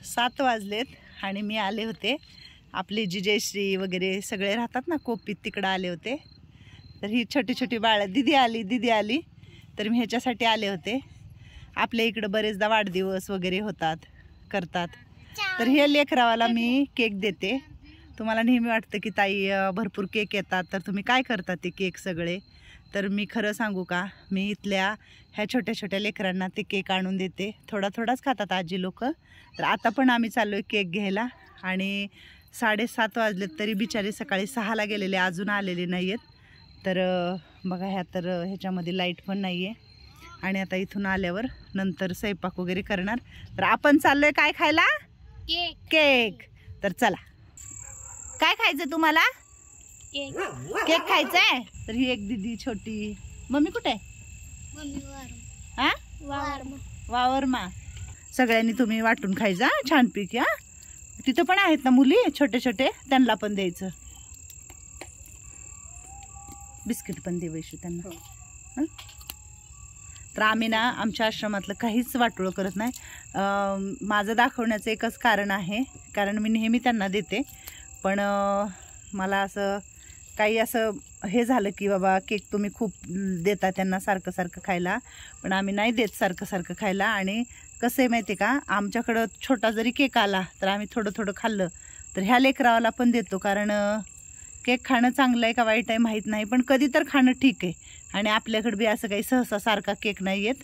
7 वाजलेत आणि मी आले होते, आपली जी जयश्री वगैरे सगळे राहतात ना कोपीत, तिकडं आले होते. तर ही छोटी छोटी बाळं, दीदी आली तर मी ह्याच्यासाठी आले होते. आपल्या इकडं बरेचदा वाढदिवस वगैरे करतात. तर हे लेकरावाला मी केक देते. तुम्हाला नेहमी वाटतं की ताई भरपूर केक येतात, तर तुम्ही काय करता ते केक सगळे? तर मी खरं सांगू का, मी इथल्या ह्या छोट्या छोट्या लेकरांना ते केक आणून देते. थोडाच खातात आजी लोक. तर आता पण आम्ही चाललो आहे केक घ्यायला आणि 7:30 वाजलेत तरी बिचारे सकाळी 6ला गेलेले, अजून आलेले नाही आहेत. तर बघा ह्या तर ह्याच्यामध्ये लाईट पण नाही आहे आणि आता इथून आल्यावर नंतर स्वयंपाक वगैरे करणार. तर आपण चाललोय काय खायला? केक. तर चला, काय खायचं तुम्हाला? केक खायचा आहे. तर ही एक दीदी छोटी. मम्मी कुठे आहे? हा, वावरमा. सगळ्यांनी तुम्ही वाटून खायचा छानपैकी. हा, तिथं पण आहेत ना मुली छोटे छोटे, त्यांना पण द्यायचं. बिस्किट पण दे वैशू त्यांना. तर आम्ही ना आमच्या आश्रमातलं काहीच वाटोळं करत नाही. माझं दाखवण्याचं एकच कारण आहे, कारण मी नेहमी त्यांना देते. पण मला असं काही असं हे झालं की बाबा केक तुम्ही खूप देता त्यांना सारखं खायला, पण आम्ही नाही देत सारखं खायला. आणि कसं आहे माहिती आहे का, आमच्याकडं छोटा जरी केक आला तर आम्ही थोडं खाल्लं तर ह्या लेकरावाला पण देतो. कारण केक खाणं चांगलं आहे का वाईट आहे माहीत नाही, पण कधी तर खाणं ठीक आहे. आणि आपल्याकडे बी असं काही सहसा सारखा केक नाही येत.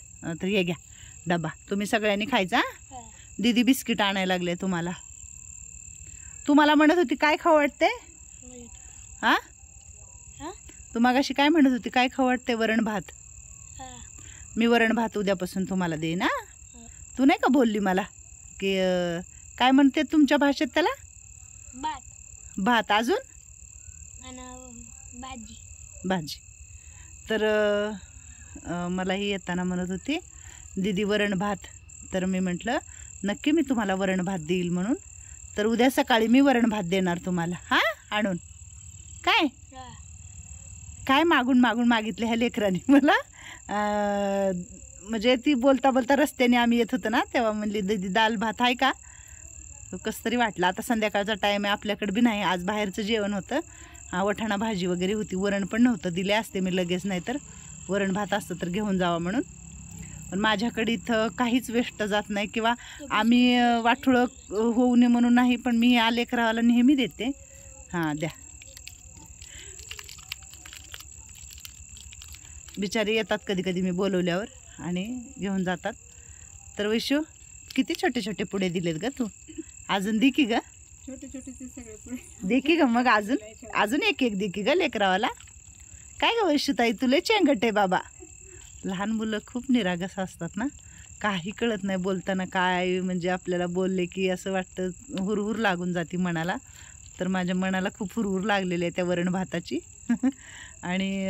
तर हे घ्या डबा, तुम्ही सगळ्यांनी खायचा. दीदी बिस्किट आणायला लागले तुम्हाला. तुम्हाला म्हणत होती काय खाऊ वाटते? हा, तू मागाशी काय म्हणत होती, काय खाऊ वाटते? वरण भात. मी वरण भात उद्यापासून तुम्हाला देईन. ना तू नाही का बोलली मला की काय म्हणते तुमच्या भाषेत त्याला? भात. अजून भाजी. तर मलाही येताना म्हणत होती दीदी वरण भात. तर मी म्हटलं नक्की मी तुम्हाला वरण भात देईल म्हणून. तर उद्या सकाळी मी वरण भात देणार तुम्हाला. हा, आणून. काय मागून मागितले ह्या लेकरांनी मला. म्हणजे ती बोलता रस्त्याने आम्ही येत होतो ना, तेव्हा म्हणली दीदी दाल भात आहे का? कसं तरी वाटलं. आता संध्याकाळचा टाईम आहे, आपल्याकडे बी नाही. आज बाहेरचं जेवण होतं. वठाणा भाजी वगैरे होती, वरण पण नव्हतं. दिले असते मी लगेच, नाही तर वरण भात असतं तर घेऊन जावा म्हणून. पण माझ्याकडे इथं काहीच वेस्ट जात नाही, किंवा आम्ही वाठुळं होऊ नये म्हणून नाही, पण मी या लेकरावाला नेहमी देते. हां द्या. बिचारे येतात कधी मी बोलवल्यावर आणि घेऊन जातात. तर वैशू किती छोटे पुडे दिलेत ग तू. अजून दे की ग, छोटे सगळे पुडे दे की ग. मग अजून एक दे की ग लेकरावाला. काय ग वैशू ताई, तुले चेंगट आहे बाबा. लहान मुलं खूप निरागस असतात ना, काही कळत नाही बोलताना काय. म्हणजे आपल्याला बोलले की असं वाटतं हुरहुर लागून जाते मनाला. तर माझ्या मनाला खूप हुरहुर लागलेली आहे त्या वरण भाताची. आणि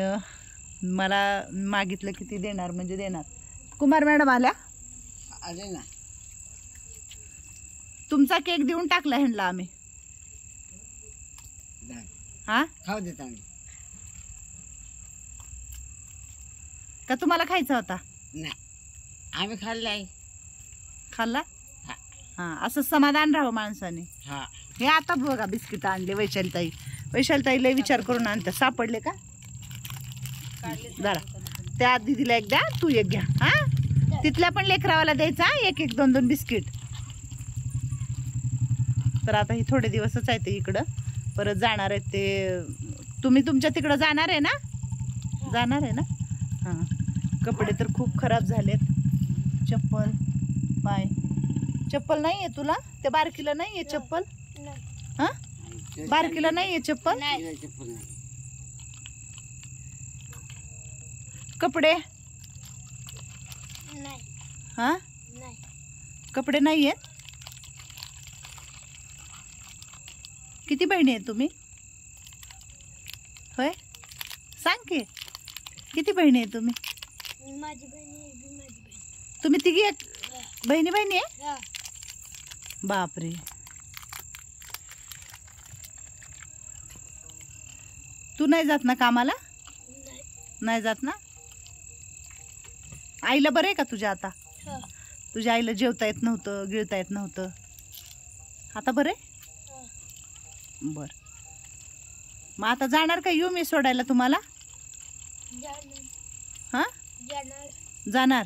मला मागितलं की ती देणार म्हणजे देणार. कुमार मॅडम आल्या अरे ना, तुमचा केक देऊन टाकला ह्यांना आम्ही. हा, खाऊ देत आम्ही. का तुम्हाला खायचा होता? नाही, आम्ही खाल्ला. हा, असं समाधान राहावं माणसाने. हे आता बघा बिस्किट आणले वैशालीताई लय विचार करून आणतात. सापडले का? जरा त्या दीदीला एक द्या, तू एक घ्या. हा, तिथल्या पण लेकरावाला द्यायचा एक 2 बिस्किट. तर आता ही थोडे दिवसच आहे ते इकडं, परत जाणार आहे ते. तुम्ही तुमच्या तिकडं जाणार आहे ना? हां, कपडे तर खूप खराब झालेत. चप्पल नाही आहे तुला? त्या बारकीला नाही आहे चप्पल? हां, बारकीला नाही आहे चप्पल? कपडे हां, कपडे नाही आहेत. किती बहिणी आहेत तुम्ही? होय, सांग की किती बहिणी आहे तुम्ही? माझी बहीण. तुम्ही तिघी एक बहिणी आहे? बापरे. तू नाही जात ना कामाला? नाही जात ना. आईला बरं आहे का तुझ्या आता? तुझ्या आईला जेवता येत नव्हतं, गिळता येत नव्हतं. आता बरं आहे? बर, मग आता जाणार का? येऊ मी सोडायला तुम्हाला? हां, जाणार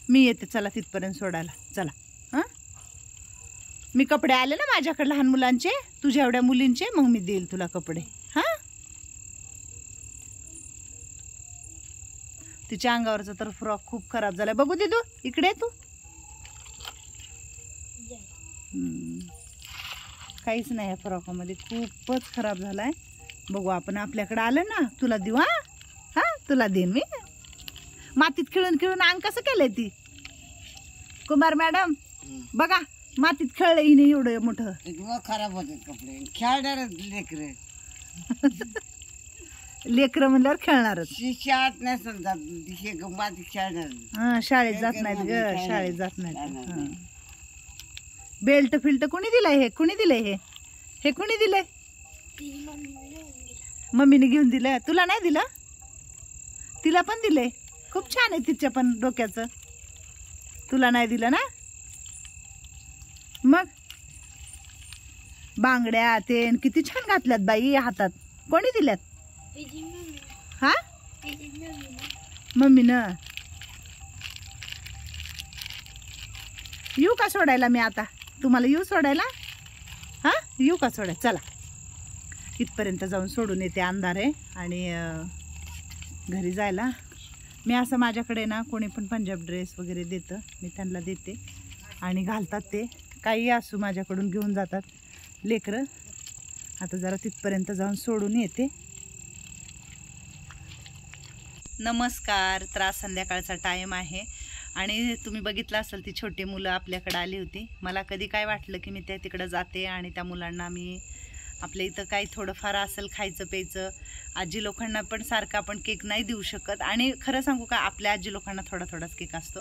मी, येते. चला तिथपर्यंत सोडायला, चला. हां, मी कपडे आले ना माझ्याकडे लहान मुलांचे, तुझ्या एवढ्या मुलींचे, मग मी देईल तुला कपडे. हां, तिच्या अंगावरचा तर फ्रॉक खूप खराब झालाय. बघू दे तू, इकडे तू. काहीच नाही या फ्रॉकामध्ये, खूपच खराब झालाय. बघू आपण, आपल्याकडे आलं ना तुला देऊ. हा हा, तुला देईन मी. मातीत खेळून खेळून अंग कसं केलंय ती कुमार मॅडम? बघा, मातीत खेळलं हिने एवढं मोठं. खराब होते कपडे, खेळणार लेकर. लेकरं म्हणल्यावर खेळणारच. शाळेत नाही समजा मातीत खेळणार. हा, शाळेत जात नाहीत ग, शाळेत जात नाहीत. बेल्ट फिल्ट कोणी दिलंय? हे कोणी दिलंय? हे कोणी दिलंय? मम्मीने घेऊन दिलं. तुला नाही दिलं? तिला पण दिलंय. खूप छान आहे तिच्या पण डोक्याचं. तुला नाही दिलं ना? मग बांगड्या तेन किती छान घातल्यात बाई हातात. कोणी दिल्यात? हा, मम्मीनं. येऊ का सोडायला मी आता? तुम्हाला येऊ सोडायला? हा, येऊ का सोडाय? चला, इथपर्यंत जाऊन सोडून येते. अंधार आहे आणि घरी जायला मी असं, माझ्याकडे ना कोणी पण पंजाब ड्रेस वगैरे देतं, मी त्यांना देते आणि घालतात. ते काही असू माझ्याकडून घेऊन जातात लेकरं. आता जरा तिथपर्यंत जाऊन सोडून येते. नमस्कार. तर आज संध्याकाळचा टाईम आहे आणि तुम्ही बघितलं असेल ती छोटी मुलं आपल्याकडे आली होती. मला कधी काय वाटलं की मी त्या तिकडं जाते आणि त्या मुलांना मी आपल्या इथं काही थोडंफार असेल खायचं प्यायचं. आजी लोकांना पण सारखं आपण केक नाही देऊ शकत आणि खरं सांगू का, आपल्या आजी लोकांना थोडा थोडाच केक असतो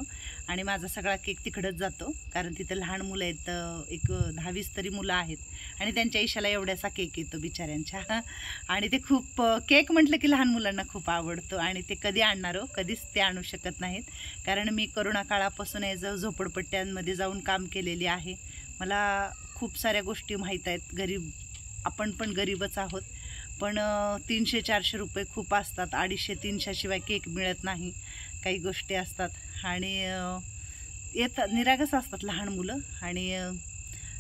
आणि माझा सगळा केक तिकडंच जातो. कारण तिथं लहान मुलं आहेत, एक 10-20 तरी मुलं आहेत आणि त्यांच्या इशाला एवढ्यासा केक येतो बिचाऱ्यांच्या. आणि ते खूप, केक म्हटलं की लहान मुलांना खूप आवडतो आणि ते कधी आणणार हो, कधीच ते आणू शकत नाहीत. कारण मी करोना काळापासून झोपडपट्ट्यांमध्ये जाऊन काम केलेली आहे. मला खूप साऱ्या गोष्टी माहीत आहेत. आपण पण गरीबच आहोत, पण 300-400 रुपये खूप असतात. 250-300 शिवाय केक मिळत नाही. काही गोष्टी असतात आणि निरागस असतात लहान मुलं. आणि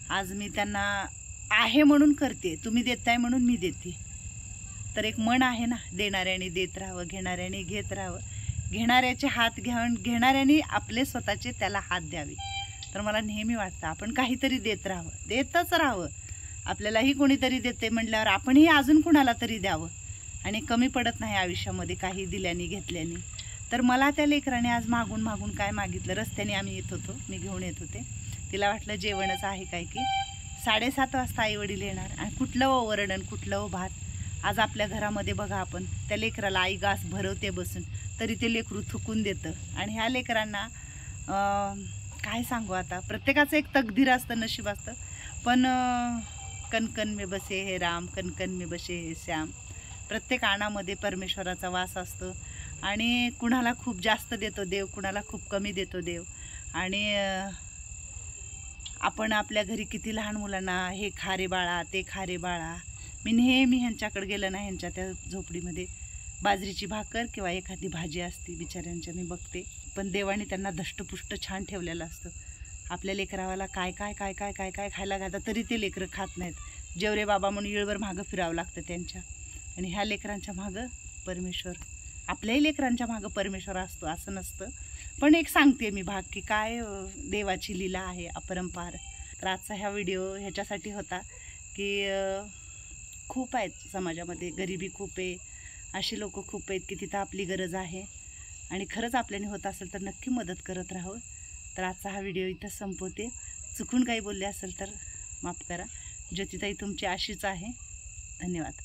आज मी त्यांना आहे म्हणून करते, तुम्ही देताय म्हणून मी देते. तर एक म्हण आहे ना, देणाऱ्याने देत राहावं, घेणाऱ्याने घेत राहावं. घेणाऱ्याचे हात घेऊन घेणाऱ्याने आपले स्वतःचे त्याला हात द्यावे. तर मला नेहमी वाटतं आपण काहीतरी देत राहावं, देतच राहावं. आपल्यालाही कोणीतरी देते म्हटल्यावर आपणही अजून कुणाला तरी द्यावं आणि कमी पडत नाही आयुष्यामध्ये काही दिल्याने घेतल्याने. तर मला त्या लेकराने आज मागून मागून काय मागितलं. रस्त्याने आम्ही येत होतो, मी घेऊन येत होते. तिला वाटलं जेवणच आहे काय की 7:30 वाजता आईवडील येणार आणि कुठलं ओ वरण, कुठलं ओ भात. आज आपल्या घरामध्ये बघा, आपण त्या लेकराला आई घास भरवते बसून, तरी ते लेकरू थुकून देतं. आणि ह्या लेकरांना काय सांगू आता, प्रत्येकाचं एक तकदीर असतं, नशीब असतं. पण कणकण में बसे हे राम, कणकण में बसे हे श्याम. प्रत्येक आणामध्ये परमेश्वराचा वास असतो आणि कुणाला खूप जास्त देतो देव, कुणाला खूप कमी देतो देव. आणि आपण आपल्या घरी किती लहान मुलांना हे खा रे बाळा, ते खा रे बाळा. मी नेहमी ह्यांच्याकडे गेलं ना, ह्यांच्या त्या झोपडीमध्ये बाजरीची भाकर किंवा एखादी भाजी असते बिचाऱ्यांच्या, मी बघते. पण देवाने त्यांना धष्टपुष्ट छान ठेवलेलं असतं. आपल्या लेकरावाला काय काय काय काय काय काय खायला घालतात, तरी ते लेकरं खात नाहीत. जेवरे बाबा म्हणून येळभर मागं फिरावं लागतं त्यांच्या. आणि ह्या लेकरांच्या मागं परमेश्वर, आपल्याही लेकरांच्या मागं परमेश्वर असतो असं नसतं. पण एक सांगते मी भाग की काय देवाची लीला आहे अपरंपार. तर आजचा ह्या व्हिडिओ ह्याच्यासाठी होता की खूप आहेत समाजामध्ये, गरिबी खूप आहे, अशी लोक खूप आहेत की तिथं आपली गरज आहे आणि खरंच आपल्याने होत असेल तर नक्की मदत करत राहावं. तर आजचा हा व्हिडिओ इथं संपवते. चुकून काही बोलले असेल तर माफ करा. ज्योतिताई तुमची अशीच आहे. धन्यवाद.